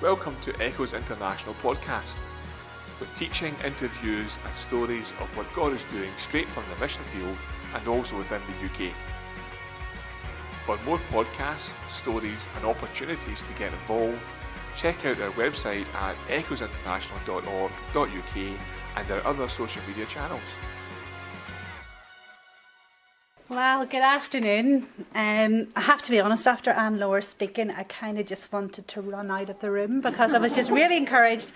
Welcome to Echoes International podcast, with teaching, interviews and stories of what God is doing straight from the mission field and also within the UK. For more podcasts, stories and opportunities to get involved, check out our website at echoesinternational.org.uk and our other social media channels. Well, good afternoon. I have to be honest, after Anne-Laura speaking, I kind of just wanted to run out of the room because I was just really encouraged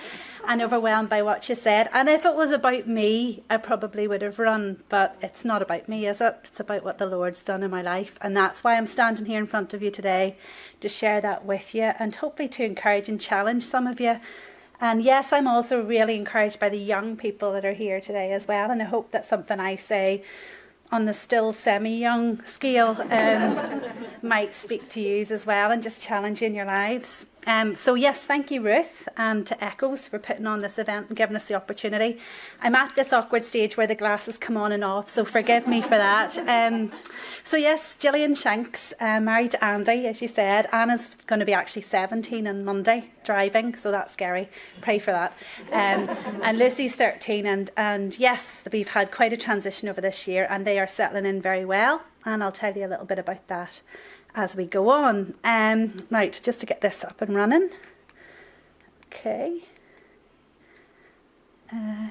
and overwhelmed by what she said. And if it was about me, I probably would have run, but it's not about me, is it? It's about what the Lord's done in my life. And that's why I'm standing here in front of you today, to share that with you and hopefully to encourage and challenge some of you. And yes, I'm also really encouraged by the young people that are here today as well. And I hope that something I say on the still semi-young scale might speak to you as well and just challenge you in your lives. So yes, thank you, Ruth, and to Echoes for putting on this event and giving us the opportunity. I'm at this awkward stage where the glasses come on and off, so forgive me for that. So yes, Gillian Shanks, married to Andy, as you said. Anna's going to be actually 17 on Monday, driving, so that's scary. Pray for that. And Lucy's 13, and yes, we've had quite a transition over this year, and they are settling in very well, and I'll tell you a little bit about that as we go on. Right, just to get this up and running. Okay.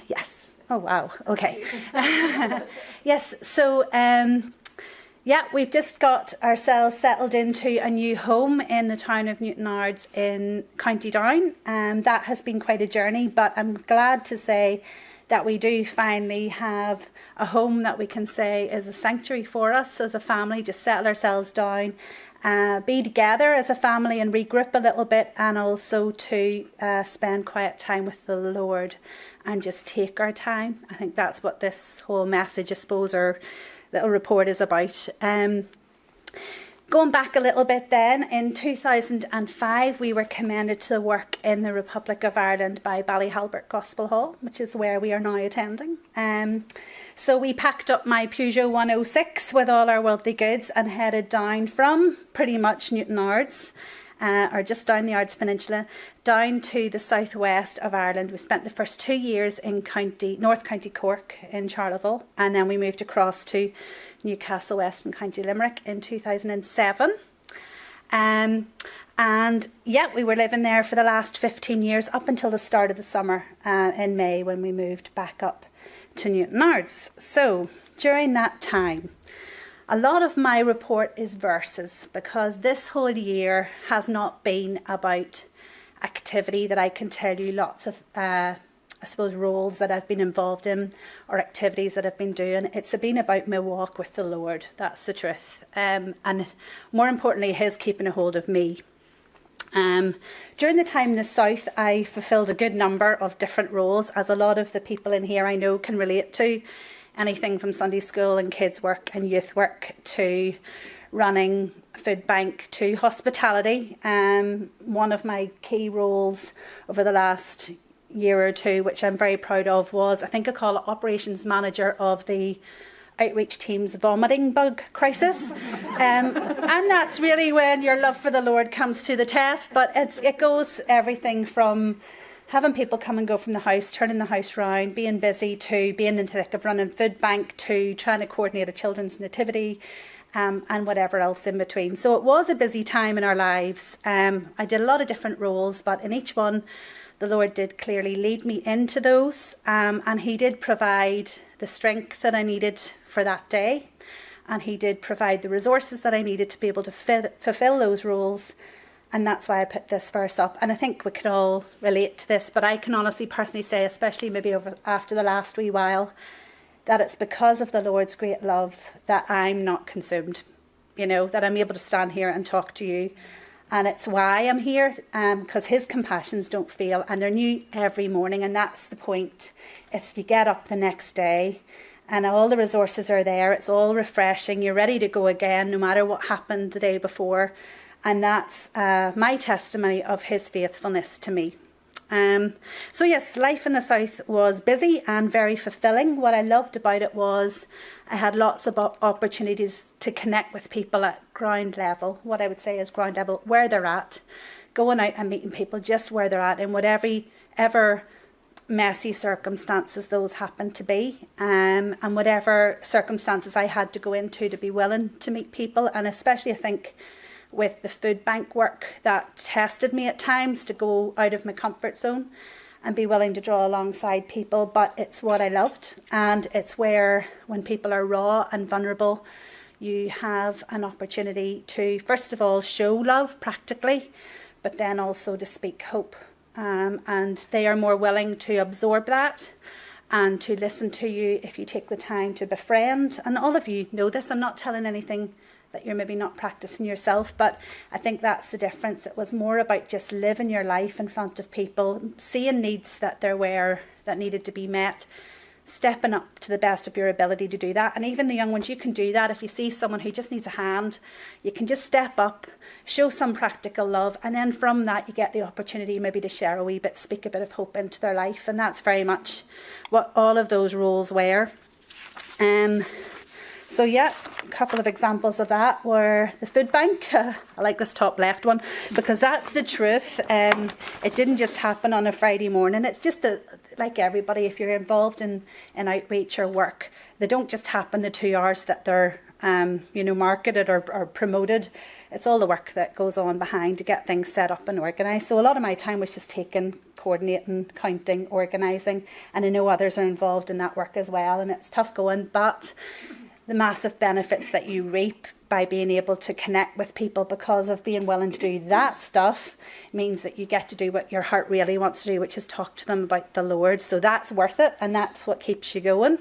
Yes. Oh, wow. Okay. Yes, so yeah, we've just got ourselves settled into a new home in the town of Newtonards in County Down. That has been quite a journey, but I'm glad to say that we do finally have a home that we can say is a sanctuary for us as a family, just settle ourselves down, be together as a family and regroup a little bit, and also to spend quiet time with the Lord and just take our time. I think that's what this whole message, I suppose, or little report is about. Going back a little bit then, in 2005 we were commended to work in the Republic of Ireland by Ballyhalbert Gospel Hall, which is where we are now attending. So we packed up my Peugeot 106 with all our worldly goods and headed down from pretty much Newtonards, or just down the Ards Peninsula, down to the southwest of Ireland. We spent the first 2 years in North County Cork in Charleville, and then we moved across to Newcastle West in County Limerick in 2007. And yeah, we were living there for the last 15 years up until the start of the summer in May, when we moved back up to Newtonards. So during that time, a lot of my report is verses, because this whole year has not been about activity that I can tell you lots of I suppose roles that I've been involved in or activities that I've been doing. It's been about my walk with the Lord. That's the truth. And more importantly, His keeping a hold of me. During the time in the South, I fulfilled a good number of different roles, as a lot of the people in here I know can relate to. Anything from Sunday school and kids work and youth work to running food bank to hospitality. One of my key roles over the last year or two, which I'm very proud of, was, I think I call it operations manager of the outreach team's vomiting bug crisis. And that's really when your love for the Lord comes to the test. But it goes everything from having people come and go from the house, turning the house round, being busy, to being in the thick of running food bank, to trying to coordinate a children's nativity, and whatever else in between. So it was a busy time in our lives. I did a lot of different roles, but in each one, the Lord did clearly lead me into those, and He did provide the strength that I needed for that day, and He did provide the resources that I needed to be able to fulfill those roles. And that's why I put this verse up. And I think we could all relate to this, but I can honestly personally say, especially maybe after the last wee while, that it's because of the Lord's great love that I'm not consumed, that I'm able to stand here and talk to you. And it's why I'm here, because His compassions don't fail, and they're new every morning. And that's the point. It's you get up the next day and all the resources are there. It's all refreshing. You're ready to go again, no matter what happened the day before. And that's my testimony of His faithfulness to me. So yes, life in the South was busy and very fulfilling. What I loved about it was I had lots of opportunities to connect with people at ground level, what I would say is ground level, where they're at, going out and meeting people just where they're at in whatever ever messy circumstances those happen to be, and whatever circumstances I had to go into to be willing to meet people. And especially I think with the food bank work, that tested me at times to go out of my comfort zone and be willing to draw alongside people. But it's what I loved, and it's where, when people are raw and vulnerable, you have an opportunity to first of all show love practically, but then also to speak hope. And they are more willing to absorb that and to listen to you if you take the time to befriend. And all of you know this. I'm not telling anything that you're maybe not practicing yourself, but I think that's the difference. It was more about just living your life in front of people, seeing needs that there were that needed to be met, stepping up to the best of your ability to do that. And even the young ones, you can do that. If you see someone who just needs a hand, you can just step up, show some practical love, and then from that you get the opportunity maybe to share a wee bit, speak a bit of hope into their life. And that's very much what all of those roles were. So yeah, a couple of examples of that were the food bank. I like this top left one because that's the truth. It didn't just happen on a Friday morning. It's just like everybody, if you're involved in outreach or work, they don't just happen the 2 hours that they're marketed or promoted. It's all the work that goes on behind to get things set up and organised. So a lot of my time was just taken coordinating, counting, organising, and I know others are involved in that work as well, and it's tough going, but the massive benefits that you reap by being able to connect with people because of being willing to do that stuff means that you get to do what your heart really wants to do, which is talk to them about the Lord. So that's worth it, and that's what keeps you going.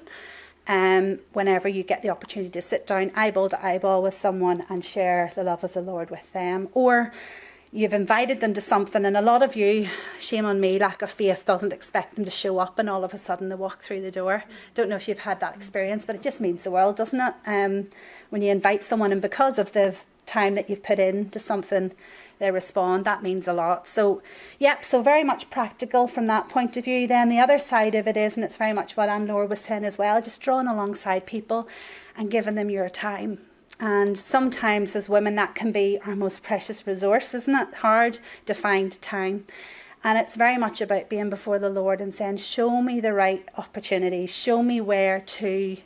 Whenever you get the opportunity to sit down eyeball to eyeball with someone and share the love of the Lord with them, or you've invited them to something, and a lot of you, shame on me, lack of faith, doesn't expect them to show up, and all of a sudden they walk through the door. Don't know if you've had that experience, but it just means the world, doesn't it? When you invite someone and because of the time that you've put into something, they respond, that means a lot. So so very much practical from that point of view. Then the other side of it is, and it's very much what Anne-Laura was saying as well, just drawing alongside people and giving them your time. And sometimes as women that can be our most precious resource, isn't it? Hard to find time. And it's very much about being before the Lord and saying, show me the right opportunities, show me where to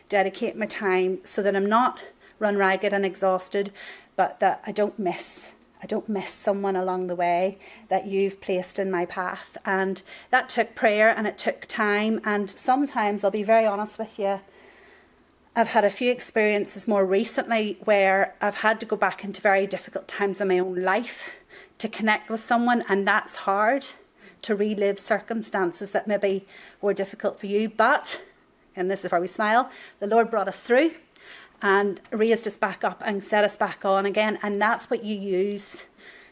dedicate my time so that I'm not run ragged and exhausted, but that I don't miss someone along the way that you've placed in my path. And that took prayer and it took time. And sometimes, I'll be very honest with you, I've had a few experiences more recently where I've had to go back into very difficult times in my own life to connect with someone, and that's hard, to relive circumstances that maybe were difficult for you. But, and this is where we smile, the Lord brought us through and raised us back up and set us back on again, and that's what you use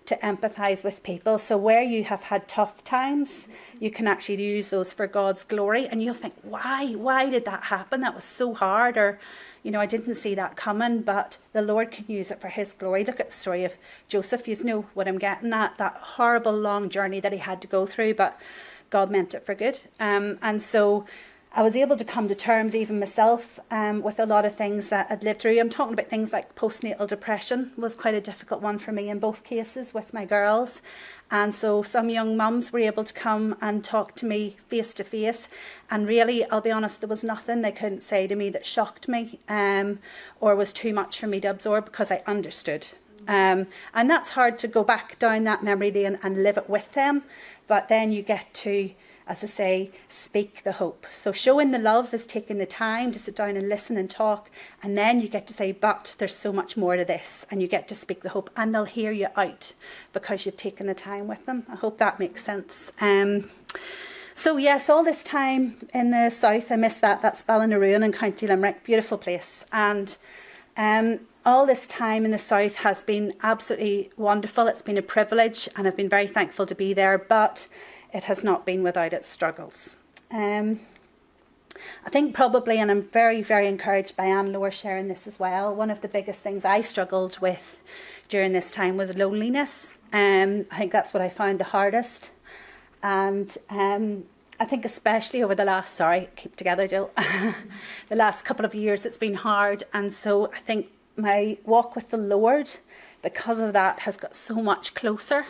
to empathise with people. So where you have had tough times, you can actually use those for God's glory, and you'll think, why did that happen? That was so hard, or I didn't see that coming, but the Lord can use it for his glory. Look at the story of Joseph. You know what I'm getting at, that horrible long journey that he had to go through, but God meant it for good. And so I was able to come to terms, even myself, with a lot of things that I'd lived through. I'm talking about things like postnatal depression was quite a difficult one for me in both cases with my girls. And so some young mums were able to come and talk to me face to face. And really, I'll be honest, there was nothing they couldn't say to me that shocked me or was too much for me to absorb, because I understood. And that's hard to go back down that memory lane and live it with them. But then you get to, as I say, speak the hope. So showing the love is taking the time to sit down and listen and talk. And then you get to say, but there's so much more to this. And you get to speak the hope, and they'll hear you out because you've taken the time with them. I hope that makes sense. So yes, all this time in the south, I miss that. That's Ballinarune in County Limerick, beautiful place. And all this time in the south has been absolutely wonderful. It's been a privilege, and I've been very thankful to be there. But it has not been without its struggles. I think probably, and I'm very, very encouraged by Anne-Laura sharing this as well, one of the biggest things I struggled with during this time was loneliness. I think that's what I found the hardest. And I think especially over the last, keep together, Jill, the last couple of years it's been hard. And so I think my walk with the Lord, because of that, has got so much closer.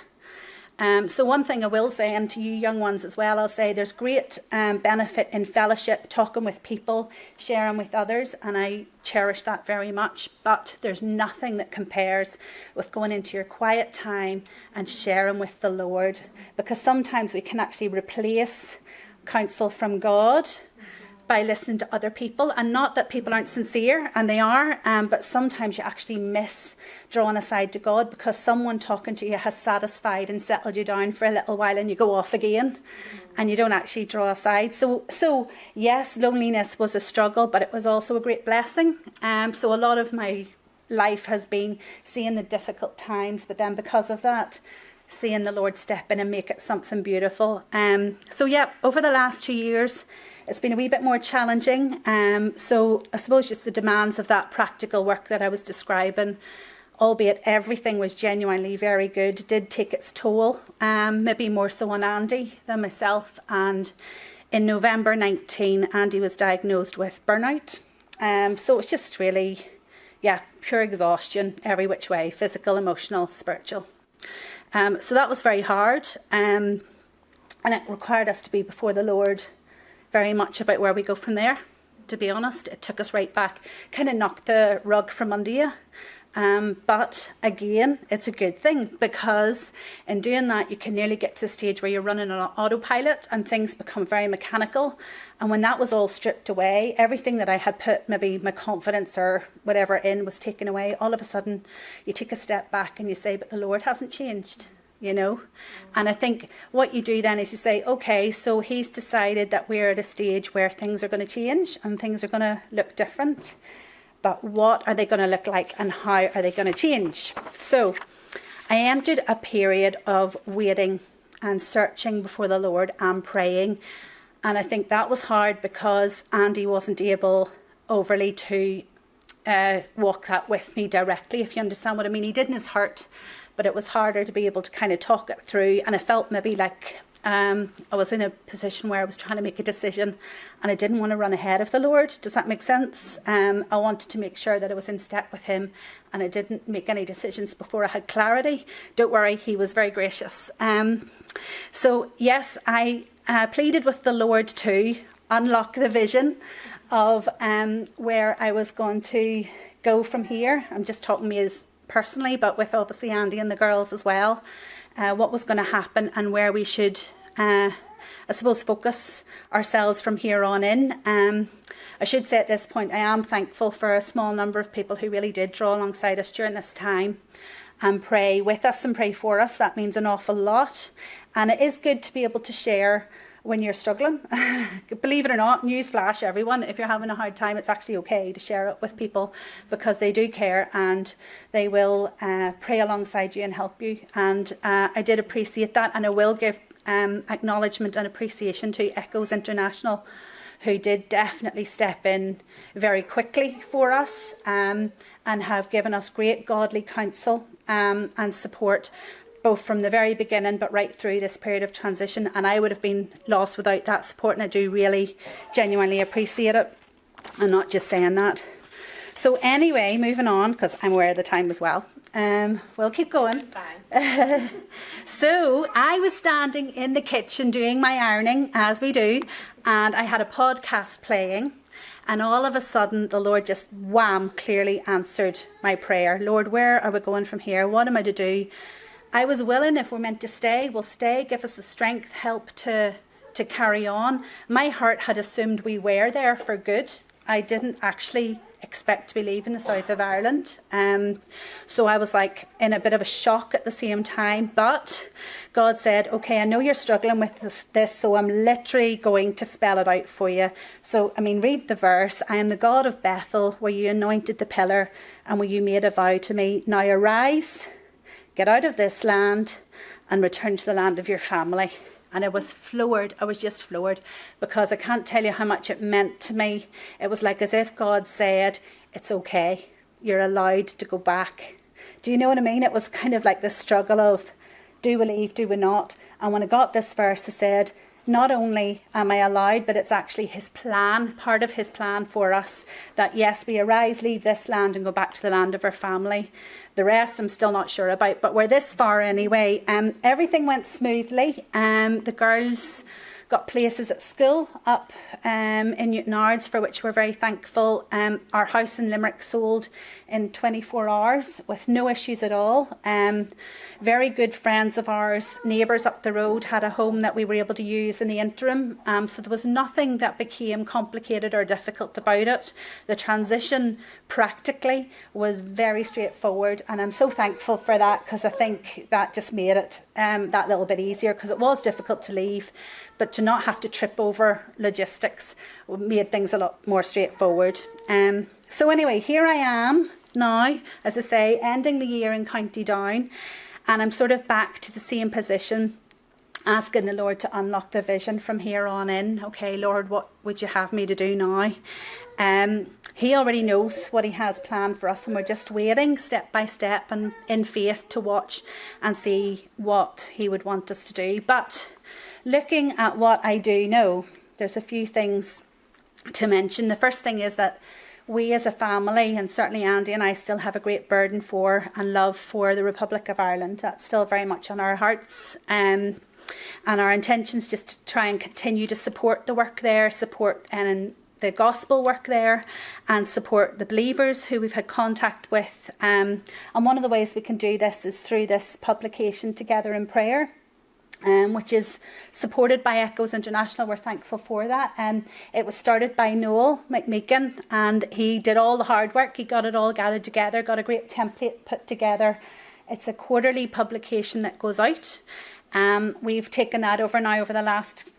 So one thing I will say, and to you young ones as well, I'll say there's great benefit in fellowship, talking with people, sharing with others, and I cherish that very much. But there's nothing that compares with going into your quiet time and sharing with the Lord, because sometimes we can actually replace counsel from God by listening to other people, and not that people aren't sincere, and they are, but sometimes you actually miss drawing aside to God because someone talking to you has satisfied and settled you down for a little while, and you go off again and you don't actually draw aside. So yes, loneliness was a struggle, but it was also a great blessing. So a lot of my life has been seeing the difficult times, but then because of that, seeing the Lord step in and make it something beautiful. So yeah, over the last 2 years, it's been a wee bit more challenging. So I suppose just the demands of that practical work that I was describing, albeit everything was genuinely very good, did take its toll, maybe more so on Andy than myself. And in November 19, Andy was diagnosed with burnout. So it's just really, pure exhaustion every which way, physical, emotional, spiritual. So that was very hard. And it required us to be before the Lord very much about where we go from there, to be honest. It took us right back, kind of knocked the rug from under you. But again, it's a good thing, because in doing that, you can nearly get to a stage where you're running on autopilot and things become very mechanical. And when that was all stripped away, everything that I had put maybe my confidence or whatever in was taken away. All of a sudden, you take a step back and you say, but the Lord hasn't changed. And I think what you do then is you say, okay, so he's decided that we're at a stage where things are going to change and things are going to look different. But what are they going to look like and how are they going to change? So I entered a period of waiting and searching before the Lord and praying. And I think that was hard because Andy wasn't able overly to walk that with me directly, if you understand what I mean. He did in his heart, but it was harder to be able to kind of talk it through. And I felt maybe like I was in a position where I was trying to make a decision and I didn't want to run ahead of the Lord. Does that make sense? I wanted to make sure that I was in step with him and I didn't make any decisions before I had clarity. Don't worry, he was very gracious. So yes, I pleaded with the Lord to unlock the vision of where I was going to go from here. I'm just talking me as personally, but with obviously Andy and the girls as well, what was going to happen and where we should, I suppose, focus ourselves from here on in. I should say at this point, I am thankful for a small number of people who really did draw alongside us during this time and pray with us and pray for us. That means an awful lot. And it is good to be able to share when you're struggling. Believe it or not, newsflash everyone, if you're having a hard time, it's actually okay to share it with people because they do care and they will pray alongside you and help you. And I did appreciate that, and I will give acknowledgement and appreciation to Echoes International, who did definitely step in very quickly for us and have given us great godly counsel and support, both from the very beginning but right through this period of transition. And I would have been lost without that support, and I do really genuinely appreciate it. I'm not just saying that. So anyway, moving on, because I'm aware of the time as well. We'll keep going. Fine. So I was standing in the kitchen doing my ironing, as we do, and I had a podcast playing. And all of a sudden, the Lord just, wham, clearly answered my prayer. Lord, where are we going from here? What am I to do? I was willing, if we're meant to stay, we'll stay. Give us the strength, help to carry on. My heart had assumed we were there for good. I didn't actually expect to be leaving the south of Ireland. So I was like in a bit of a shock at the same time. But God said, okay, I know you're struggling with this, so I'm literally going to spell it out for you. So, read the verse. I am the God of Bethel, where you anointed the pillar and where you made a vow to me. Now arise, get out of this land and return to the land of your family. And I was floored. I was just floored, because I can't tell you how much it meant to me. It was like as if God said, it's okay. You're allowed to go back. Do you know what I mean? It was kind of like the struggle of, do we leave, do we not? And when I got this verse, I said, not only am I allowed, but it's actually his plan, part of his plan for us, that yes, we arise, leave this land and go back to the land of our family. The rest I'm still not sure about, but we're this far anyway. Everything went smoothly. The girls got places at school up in Newtonards, for which we're very thankful. Our house in Limerick sold in 24 hours with no issues at all. Very good friends of ours, neighbours up the road, had a home that we were able to use in the interim. So there was nothing that became complicated or difficult about it. The transition practically was very straightforward, and I'm so thankful for that, because I think that just made it that little bit easier, because it was difficult to leave. But to not have to trip over logistics made things a lot more straightforward. So anyway, here I am now, as I say, ending the year in County Down, and I'm sort of back to the same position, asking the Lord to unlock the vision from here on in. Okay, Lord, what would you have me to do now? He already knows what he has planned for us, and we're just waiting step by step and in faith to watch and see what he would want us to do. But looking at what I do know, there's a few things to mention. The first thing is that we as a family, and certainly Andy and I, still have a great burden for and love for the Republic of Ireland. That's still very much on our hearts. And our intentions just to try and continue to support the work there, support and the gospel work there, and support the believers who we've had contact with. And one of the ways we can do this is through this publication, Together in Prayer, which is supported by Echoes International. We're thankful for that. It was started by Noel McMeekin, and he did all the hard work. He got it all gathered together, got a great template put together. It's a quarterly publication that goes out. We've taken that over now over the last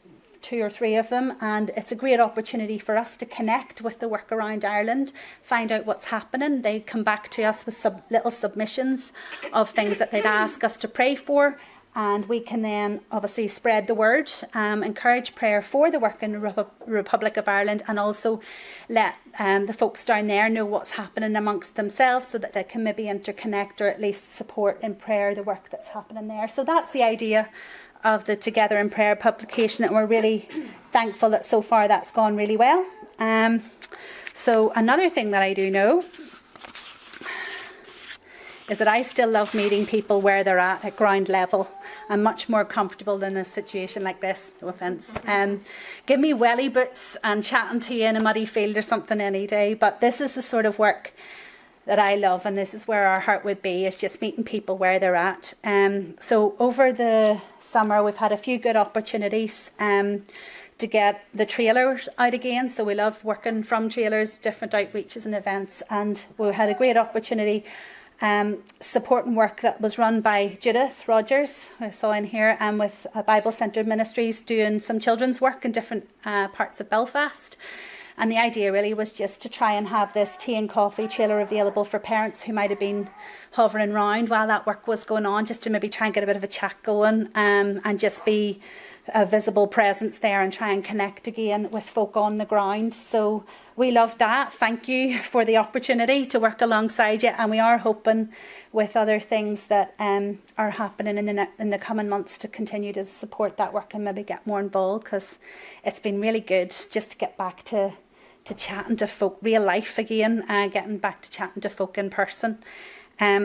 2 or 3 of them, and it's a great opportunity for us to connect with the work around Ireland, find out what's happening. They come back to us with little submissions of things that they'd ask us to pray for, and we can then obviously spread the word, encourage prayer for the work in the Republic of Ireland, and also let the folks down there know what's happening amongst themselves, so that they can maybe interconnect or at least support in prayer the work that's happening there. So that's the idea of the Together in Prayer publication, and we're really thankful that so far that's gone really well. So another thing that I do know is that I still love meeting people where they're at ground level. I'm much more comfortable than a situation like this, no offence. Give me welly boots and chatting to you in a muddy field or something any day, but this is the sort of work that I love, and this is where our heart would be, is just meeting people where they're at. So over the summer we've had a few good opportunities to get the trailers out again. So we love working from trailers, different outreaches and events, and we had a great opportunity supporting work that was run by Judith Rogers, who I saw in here, and with Bible Centre Ministries, doing some children's work in different parts of Belfast. And the idea really was just to try and have this tea and coffee trailer available for parents who might have been hovering around while that work was going on, just to maybe try and get a bit of a chat going, and just be a visible presence there and try and connect again with folk on the ground. So we loved that. Thank you for the opportunity to work alongside you, and we are hoping with other things that are happening in the coming months to continue to support that work and maybe get more involved, because it's been really good just to get back to chatting to folk, real life again, getting back to chatting to folk in person.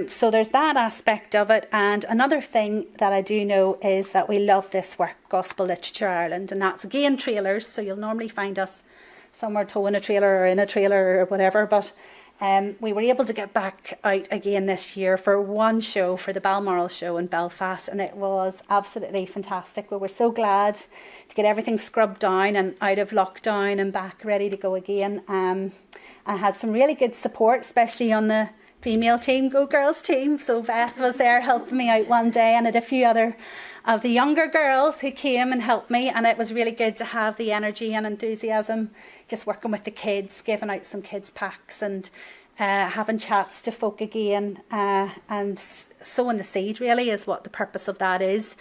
So there's that aspect of it. And another thing that I do know is that we love this work, Gospel Literature Ireland, and that's again trailers. So you'll normally find us somewhere towing a trailer or in a trailer or whatever, but we were able to get back out again this year for one show, for the Balmoral show in Belfast, and it was absolutely fantastic. We were so glad to get everything scrubbed down and out of lockdown and back ready to go again. I had some really good support, especially on the female team, Go Girls team. So Beth was there helping me out one day, and I had a few other of the younger girls who came and helped me, and it was really good to have the energy and enthusiasm just working with the kids, giving out some kids packs and having chats to folk again, and sowing the seed really is what the purpose of that is,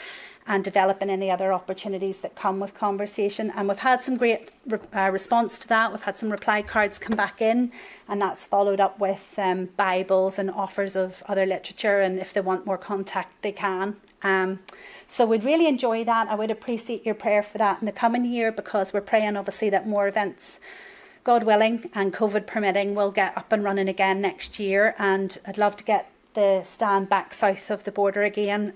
and developing any other opportunities that come with conversation. And we've had some great response to that. We've had some reply cards come back in, and that's followed up with Bibles and offers of other literature, and if they want more contact they can. So we'd really enjoy that. I would appreciate your prayer for that in the coming year, because we're praying obviously that more events, God willing and COVID permitting, will get up and running again next year. And I'd love to get the stand back south of the border again.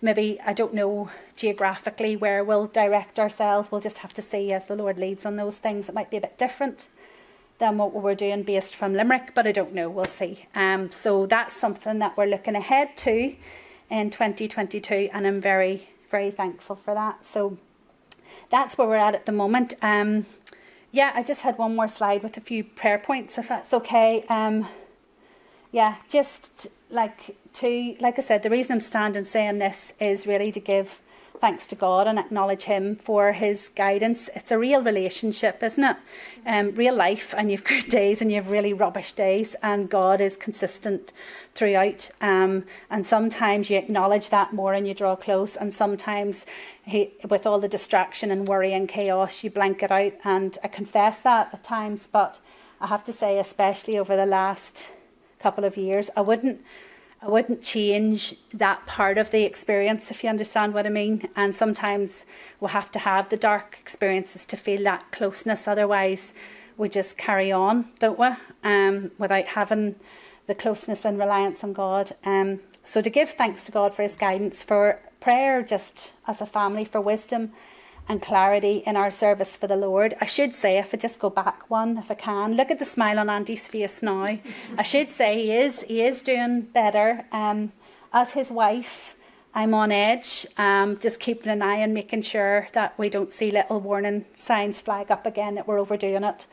Maybe, I don't know geographically where we'll direct ourselves. We'll just have to see as the Lord leads on those things. It might be a bit different than what we're doing based from Limerick, but I don't know, we'll see. So that's something that we're looking ahead to in 2022, and I'm very, very thankful for that. So that's where we're at the moment. Yeah, I just had one more slide with a few prayer points, if that's okay. Yeah, just like I said, the reason I'm standing saying this is really to give thanks to God and acknowledge him for his guidance. It's a real relationship, isn't it? Real life, and you've good days and you've really rubbish days, and God is consistent throughout. And sometimes you acknowledge that more and you draw close, and sometimes with all the distraction and worry and chaos, you blank it out. And I confess that at times, but I have to say, especially over the last couple of years, I wouldn't change that part of the experience, if you understand what I mean. And sometimes we'll have to have the dark experiences to feel that closeness. Otherwise, we just carry on, don't we? Without having the closeness and reliance on God. So to give thanks to God for his guidance, for prayer, just as a family, for wisdom and clarity in our service for the Lord. I should say, if I just go back one, if I can, look at the smile on Andy's face now. I should say he is doing better. As his wife, I'm on edge, just keeping an eye on making sure that we don't see little warning signs flag up again that we're overdoing it.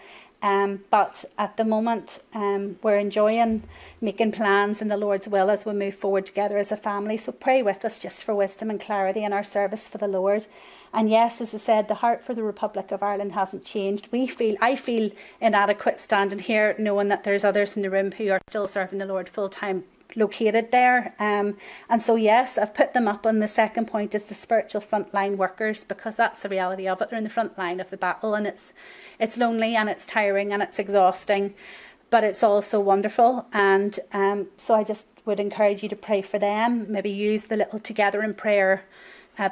But at the moment, we're enjoying making plans in the Lord's will as we move forward together as a family. So pray with us just for wisdom and clarity in our service for the Lord. And yes, as I said, the heart for the Republic of Ireland hasn't changed. I feel inadequate standing here knowing that there's others in the room who are still serving the Lord full time, located there. And so yes, I've put them up on the second point as the spiritual frontline workers, because that's the reality of it. They're in the front line of the battle, and it's lonely and it's tiring and it's exhausting, but it's also wonderful. And so I just would encourage you to pray for them. Maybe use the little Together in Prayer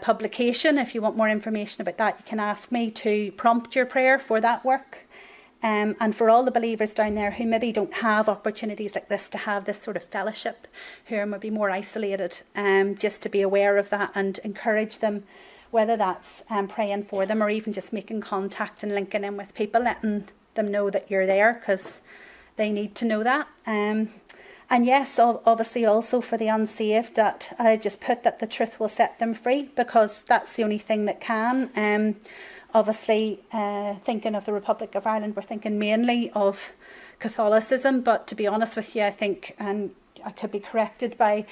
publication. If you want more information about that, you can ask me to prompt your prayer for that work. And for all the believers down there who maybe don't have opportunities like this to have this sort of fellowship, who are maybe more isolated, just to be aware of that and encourage them, whether that's praying for them or even just making contact and linking in with people, letting them know that you're there, because they need to know that. And yes, obviously also for the unsaved, that I just put that the truth will set them free, because that's the only thing that can. Obviously, thinking of the Republic of Ireland, we're thinking mainly of Catholicism, but to be honest with you, I think, and I could be corrected by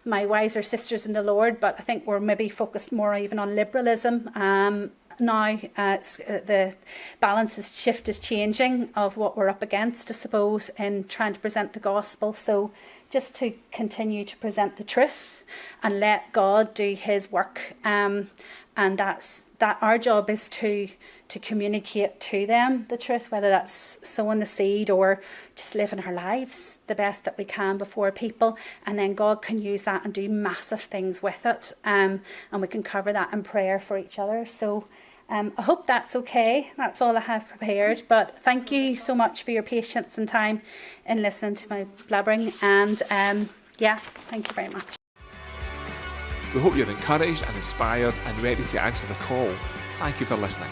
my wiser sisters in the Lord, but I think we're maybe focused more even on liberalism. Now the shift is changing of what we're up against, I suppose, in trying to present the gospel. So just to continue to present the truth and let God do his work. And that our job is to communicate to them the truth, whether that's sowing the seed or just living our lives the best that we can before people. And then God can use that and do massive things with it. And we can cover that in prayer for each other. So I hope that's okay. That's all I have prepared. But thank you so much for your patience and time in listening to my blabbering. And yeah, thank you very much. We hope you're encouraged and inspired and ready to answer the call. Thank you for listening.